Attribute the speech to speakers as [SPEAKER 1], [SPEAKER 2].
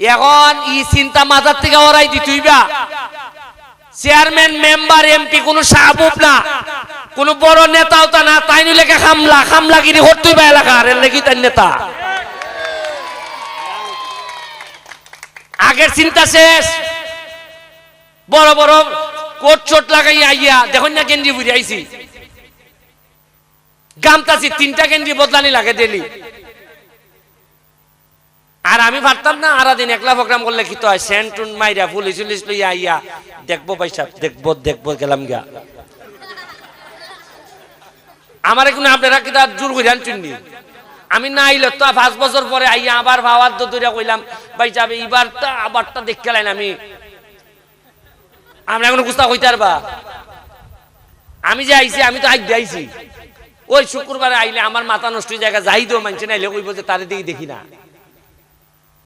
[SPEAKER 1] এখন ই চিন্তা মাথার থেকে ওরাই দিতইবা চেয়ারম্যান মেম্বার এমপি কোন সাহাবুব না, কোন বড় নেতাও তা না, তাই নিলেকে খামলাগিরি হরতইবা এলাকার এর লাগি তাই নেতা। আগের চিন্তা শেষ। বড় বড় কোট চোট লাগাই আইয়া দেখুন না গেঞ্জি বুঝে আইছি গামতাছি 3টা গেঞ্জি বদলানি লাগে ডেলি। আর আমি ভাবতাম না আরা দিন একলা প্রোগ্রাম করলে কি তো হয়, সেন্টুন মাইরা পুলিশ উলিশ লইয়া আইয়া দেখবো পয়সা দেখবো গেলাম গা। আমার এখন আপনারা কি তার জোর করে আনছুননি, আমি না আইলে তো 5 বছর পরে আইয়া আবার ভাওয়ার দৌড়া কইলাম ভাই যাবে এবার তো আবারটা দেখতে লাইন আমি আমরা এখন গুস্তা হইতে পারবা। আমি যে আইছি আমি তো আজ আইছি, ওই শুক্রবারে আইলে আমার মাথা নষ্ট জায়গা যাই দিও মানছে না, কইব যে তার দিকে দেখি না।